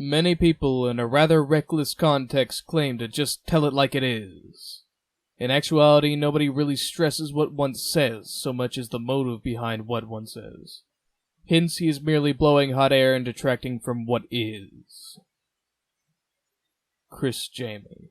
Many people in a rather reckless context claim to just tell it like it is. In actuality, nobody really stresses what one says so much as the motive behind what one says. Hence, he is merely blowing hot air and detracting from what is. Chris Jamie.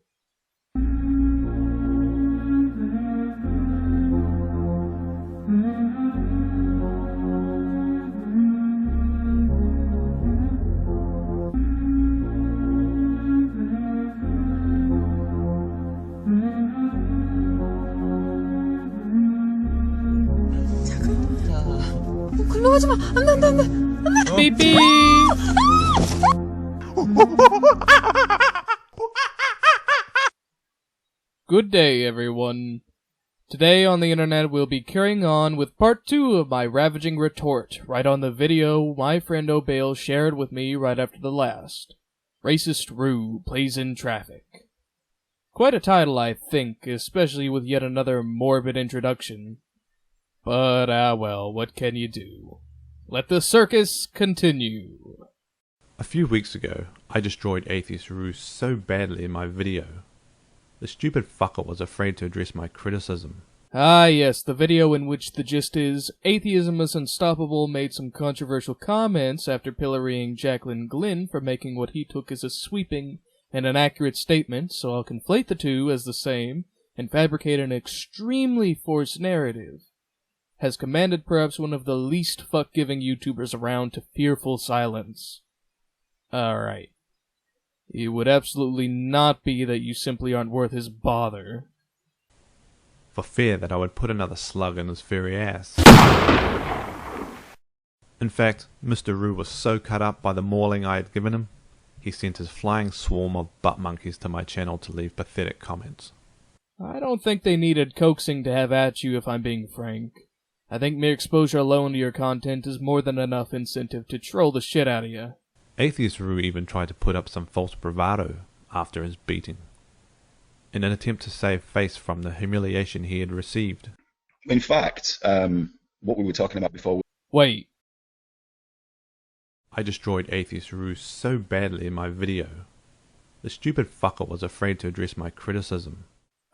Beep beep. Good day, everyone. Today on the internet we'll be carrying on with part 2 of my ravaging retort, right on the video my friend O'Bale shared with me right after the last. Racist Roo plays in traffic. Quite a title, I think, especially with yet another morbid introduction. But, well, what can you do? Let the circus continue. A few weeks ago, I destroyed Atheist Roo so badly in my video. The stupid fucker was afraid to address my criticism. Ah yes, the video in which the gist is, Atheism is Unstoppable made some controversial comments after pillorying Jacqueline Glynn for making what he took as a sweeping and inaccurate statement, so I'll conflate the two as the same, and fabricate an extremely forced narrative. Has commanded perhaps one of the least fuck-giving YouTubers around to fearful silence. Alright. It would absolutely not be that you simply aren't worth his bother. For fear that I would put another slug in his furry ass. In fact, Mr. Roo was so cut up by the mauling I had given him, he sent his flying swarm of butt monkeys to my channel to leave pathetic comments. I don't think they needed coaxing to have at you, if I'm being frank. I think mere exposure alone to your content is more than enough incentive to troll the shit out of you. Atheist Roo even tried to put up some false bravado after his beating, in an attempt to save face from the humiliation he had received. In fact, what we were talking about before... Wait. I destroyed Atheist Roo so badly in my video. The stupid fucker was afraid to address my criticism.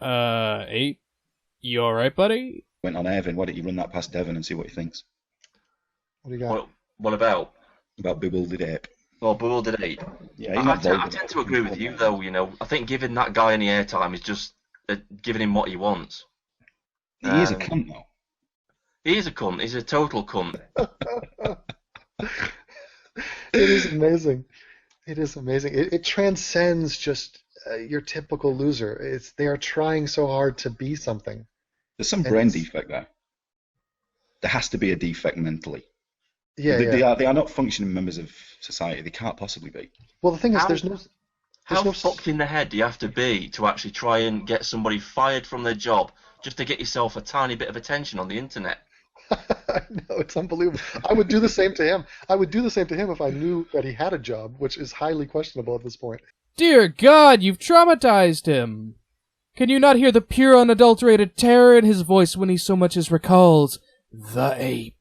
Ape? You alright, buddy? Went on Evan, why don't you run that past Devon and see what he thinks? What do you got? What about? About Bewildered Ape. Well, Bewildered Ape. Yeah, I tend to agree with you, though, you know. I think giving that guy any airtime is just giving him what he wants. He is a cunt, though. He is a cunt. He's a total cunt. It is amazing. It is amazing. It transcends just your typical loser. They are trying so hard to be something. There's some brain defect there. There has to be a defect mentally. Yeah, they are not functioning members of society. They can't possibly be. Well, the thing is, How fucked in the head do you have to be to actually try and get somebody fired from their job just to get yourself a tiny bit of attention on the internet? I know, it's unbelievable. I would do the same to him. I would do the same to him if I knew that he had a job, which is highly questionable at this point. Dear God, you've traumatized him. Can you not hear the pure unadulterated terror in his voice when he so much as recalls the ape?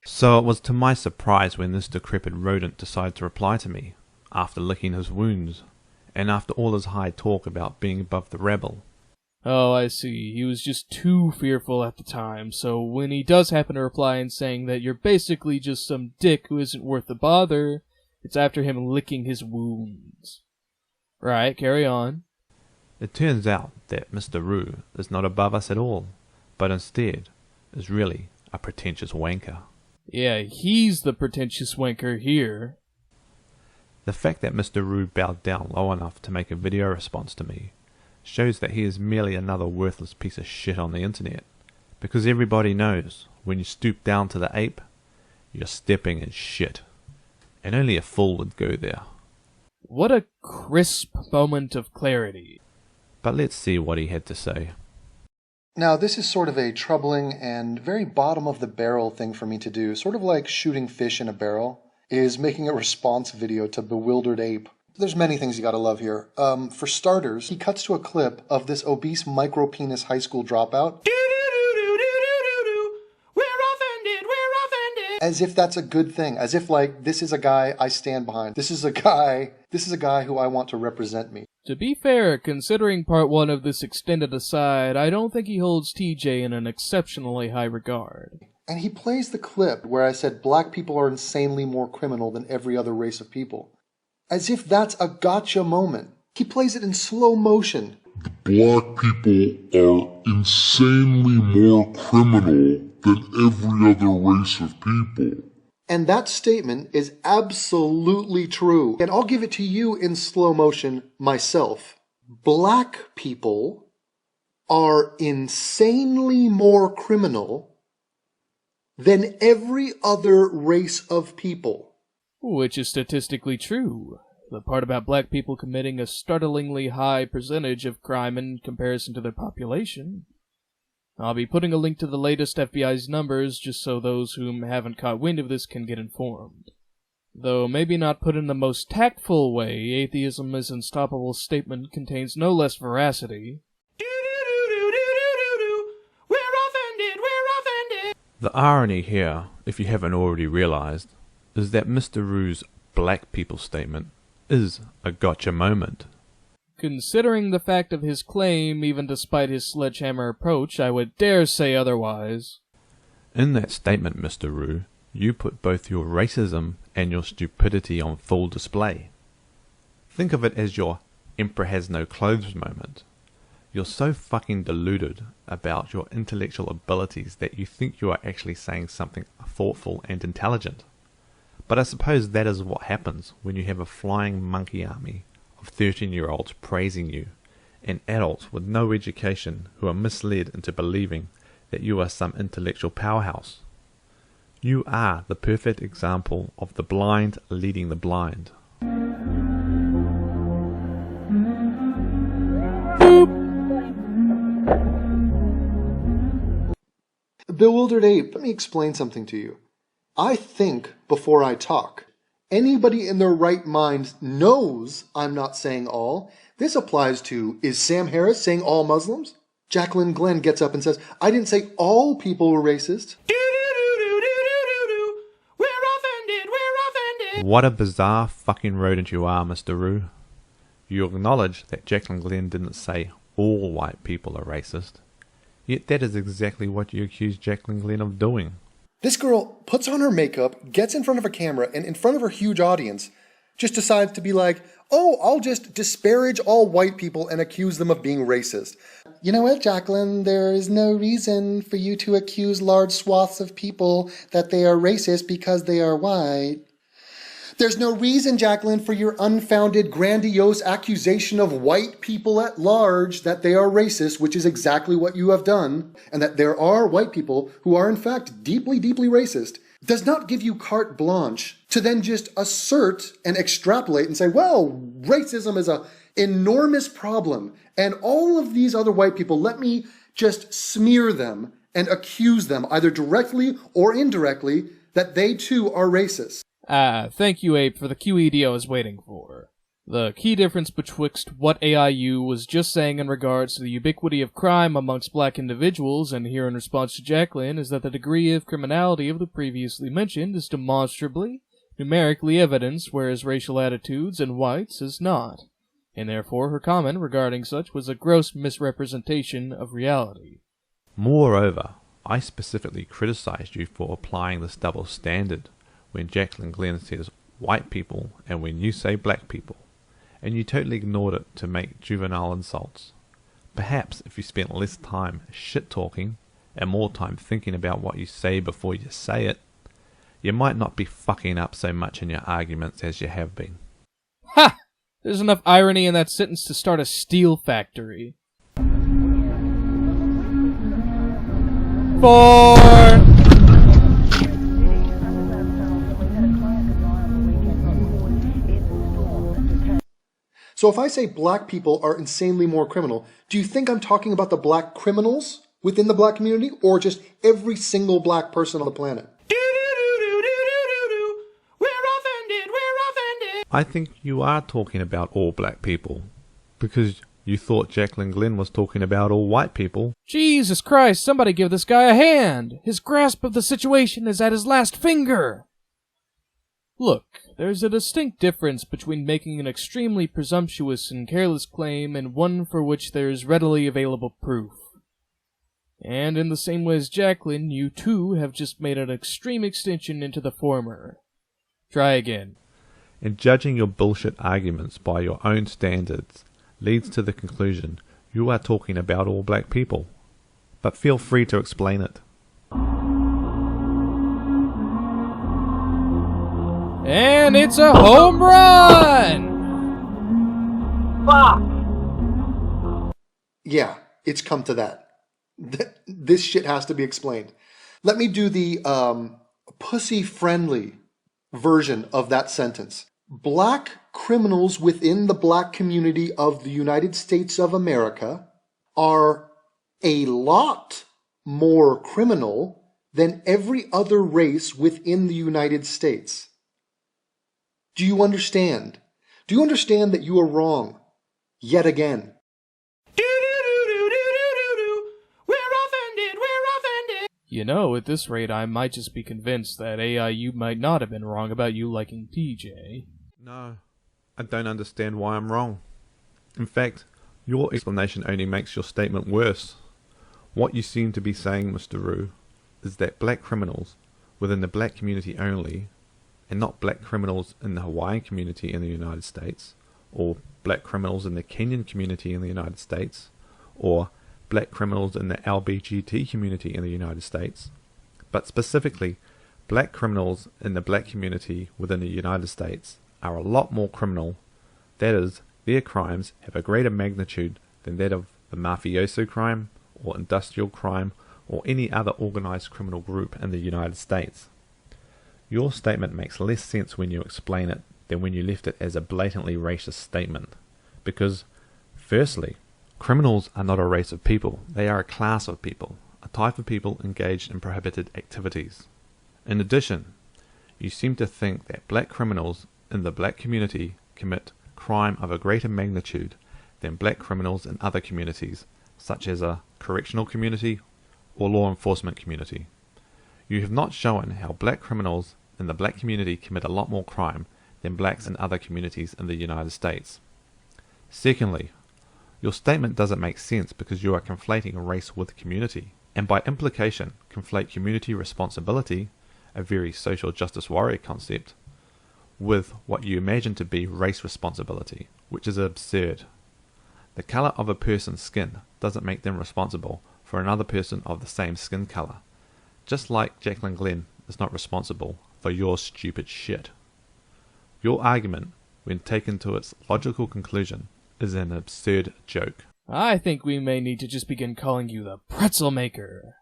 So it was to my surprise when this decrepit rodent decided to reply to me, after licking his wounds, and after all his high talk about being above the rabble. Oh, I see. He was just too fearful at the time, so when he does happen to reply and saying that you're basically just some dick who isn't worth the bother, it's after him licking his wounds. Right, carry on. It turns out that Mr. Roo is not above us at all, but instead is really a pretentious wanker. Yeah, he's the pretentious wanker here. The fact that Mr. Roo bowed down low enough to make a video response to me shows that he is merely another worthless piece of shit on the internet, because everybody knows when you stoop down to the ape, you're stepping in shit, and only a fool would go there. What a crisp moment of clarity. But let's see what he had to say. Now, this is sort of a troubling and very bottom-of-the-barrel thing for me to do, sort of like shooting fish in a barrel, is making a response video to Bewildered Ape. There's many things you gotta love here. For starters, he cuts to a clip of this obese micro-penis high school dropout. As if that's a good thing. As if, like, this is a guy I stand behind. This is a guy who I want to represent me. To be fair, considering part 1 of this extended aside, I don't think he holds TJ in an exceptionally high regard. And he plays the clip where I said black people are insanely more criminal than every other race of people. As if that's a gotcha moment. He plays it in slow motion. Black people are insanely more criminal than every other race of people. And that statement is absolutely true. And I'll give it to you in slow motion myself. Black people are insanely more criminal than every other race of people. Which is statistically true. The part about black people committing a startlingly high percentage of crime in comparison to their population. I'll be putting a link to the latest FBI's numbers just so those whom haven't caught wind of this can get informed. Though maybe not put in the most tactful way, atheism is unstoppable statement contains no less veracity. We're offended! The irony here, if you haven't already realized, is that Mr. Rue's black people statement is a gotcha moment. Considering the fact of his claim, even despite his sledgehammer approach, I would dare say otherwise. In that statement, Mr. Rue, you put both your racism and your stupidity on full display. Think of it as your emperor has no clothes moment. You're so fucking deluded about your intellectual abilities that you think you are actually saying something thoughtful and intelligent. But I suppose that is what happens when you have a flying monkey army of 13-year-olds praising you, and adults with no education who are misled into believing that you are some intellectual powerhouse. You are the perfect example of the blind leading the blind. Bewildered Ape, let me explain something to you. I think before I talk. Anybody in their right mind knows I'm not saying all. This applies to, is Sam Harris saying all Muslims? Jacqueline Glenn gets up and says, I didn't say all people were racist. We're offended! What a bizarre fucking rodent you are, Mr. Rue. You acknowledge that Jacqueline Glenn didn't say all white people are racist. Yet that is exactly what you accuse Jacqueline Glenn of doing. This girl puts on her makeup, gets in front of a camera, and in front of her huge audience, just decides to be like, oh, I'll just disparage all white people and accuse them of being racist. You know what, Jacqueline? There is no reason for you to accuse large swaths of people that they are racist because they are white. There's no reason, Jacqueline, for your unfounded, grandiose accusation of white people at large that they are racist, which is exactly what you have done, and that there are white people who are in fact deeply, deeply racist, does not give you carte blanche to then just assert and extrapolate and say, well, racism is an enormous problem, and all of these other white people, let me just smear them and accuse them, either directly or indirectly, that they too are racist. Thank you, Ape, for the QED I was waiting for. The key difference betwixt what AIU was just saying in regards to the ubiquity of crime amongst black individuals, and here in response to Jacqueline, is that the degree of criminality of the previously mentioned is demonstrably, numerically evidenced, whereas racial attitudes in whites is not, and therefore her comment regarding such was a gross misrepresentation of reality. Moreover, I specifically criticized you for applying this double standard when Jacqueline Glenn says white people and when you say black people, and you totally ignored it to make juvenile insults. Perhaps if you spent less time shit-talking and more time thinking about what you say before you say it, you might not be fucking up so much in your arguments as you have been. Ha! There's enough irony in that sentence to start a steel factory. 4! So if I say black people are insanely more criminal, do you think I'm talking about the black criminals within the black community, or just every single black person on the planet? We're offended! I think you are talking about all black people, because You thought Jacqueline Glenn was talking about all white people. Jesus Christ, somebody give this guy a hand! His grasp of the situation is at his last finger! Look, there's a distinct difference between making an extremely presumptuous and careless claim and one for which there is readily available proof. And in the same way as Jacqueline, you too have just made an extreme extension into the former. Try again. And judging your bullshit arguments by your own standards leads to the conclusion you are talking about all black people. But feel free to explain it. And it's a home run! Yeah, it's come to that. This shit has to be explained. Let me do the pussy-friendly version of that sentence. Black criminals within the black community of the United States of America are a lot more criminal than every other race within the United States. Do you understand? Do you understand that you are wrong? Yet again. You know, at this rate, I might just be convinced that AIU might not have been wrong about you liking TJ. No, I don't understand why I'm wrong. In fact, your explanation only makes your statement worse. What you seem to be saying, Mr. Rue, is that black criminals within the black community only, and not black criminals in the Hawaiian community in the United States, or black criminals in the Kenyan community in the United States, or black criminals in the LBGT community in the United States, but specifically, black criminals in the black community within the United States are a lot more criminal. That is, their crimes have a greater magnitude than that of the mafioso crime, or industrial crime, or any other organized criminal group in the United States. Your statement makes less sense when you explain it than when you left it as a blatantly racist statement. Because, firstly, criminals are not a race of people, they are a class of people, a type of people engaged in prohibited activities. In addition, you seem to think that black criminals in the black community commit crime of a greater magnitude than black criminals in other communities, such as a correctional community or law enforcement community. You have not shown how black criminals in the black community commit a lot more crime than blacks in other communities in the United States. Secondly, your statement doesn't make sense because you are conflating race with community, and by implication conflate community responsibility, a very social justice warrior concept, with what you imagine to be race responsibility, which is absurd. The colour of a person's skin doesn't make them responsible for another person of the same skin colour, just like Jacqueline Glenn is not responsible for your stupid shit. Your argument, when taken to its logical conclusion, is an absurd joke. I think we may need to just begin calling you the pretzel maker.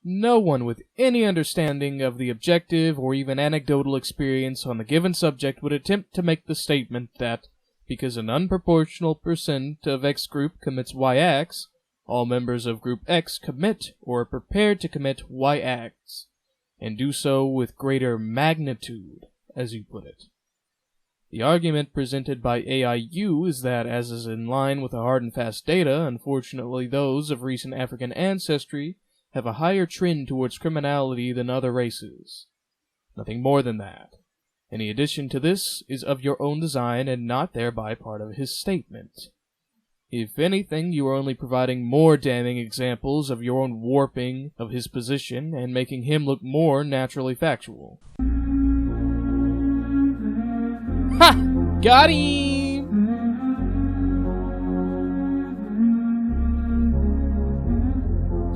No one with any understanding of the objective or even anecdotal experience on the given subject would attempt to make the statement that, because an unproportional percent of X group commits Y acts, all members of Group X commit or are prepared to commit Y acts, and do so with greater magnitude, as you put it. The argument presented by AIU is that, as is in line with the hard and fast data, unfortunately those of recent African ancestry have a higher trend towards criminality than other races. Nothing more than that. Any addition to this is of your own design and not thereby part of his statement. If anything, you are only providing more damning examples of your own warping of his position and making him look more naturally factual. Ha! Got him!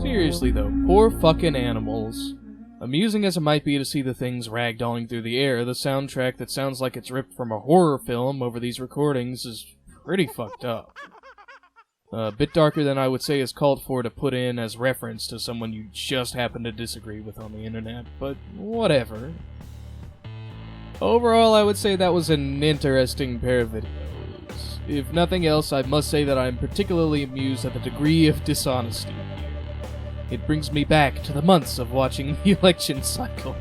Seriously though, poor fucking animals. Amusing as it might be to see the things ragdolling through the air, the soundtrack that sounds like it's ripped from a horror film over these recordings is pretty fucked up. A bit darker than I would say is called for to put in as reference to someone you just happen to disagree with on the internet, but whatever. Overall, I would say that was an interesting pair of videos. If nothing else, I must say that I'm particularly amused at the degree of dishonesty. It brings me back to the months of watching the election cycle.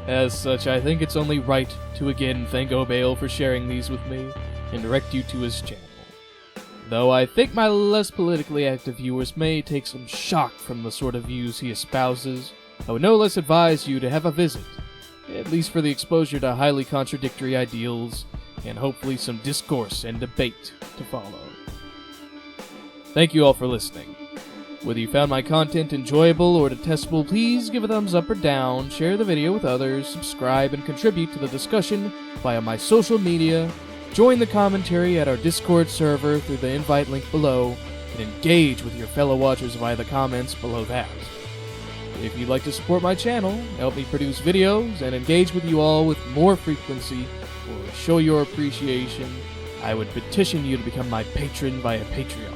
As such, I think it's only right to again thank Obail for sharing these with me, and direct you to his channel. Though I think my less politically active viewers may take some shock from the sort of views he espouses, I would no less advise you to have a visit, at least for the exposure to highly contradictory ideals, and hopefully some discourse and debate to follow. Thank you all for listening. Whether you found my content enjoyable or detestable, please give a thumbs up or down, share the video with others, subscribe, and contribute to the discussion via my social media, join the commentary at our Discord server through the invite link below, and engage with your fellow watchers via the comments below that. If you'd like to support my channel, help me produce videos, and engage with you all with more frequency, or show your appreciation, I would petition you to become my patron via Patreon,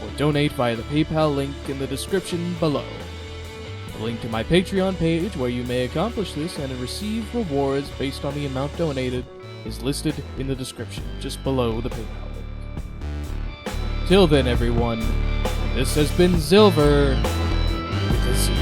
or donate via the PayPal link in the description below. The link to my Patreon page, where you may accomplish this and receive rewards based on the amount donated, is listed in the description, just below the PayPal link. Till then, everyone, this has been Xilver with a Z.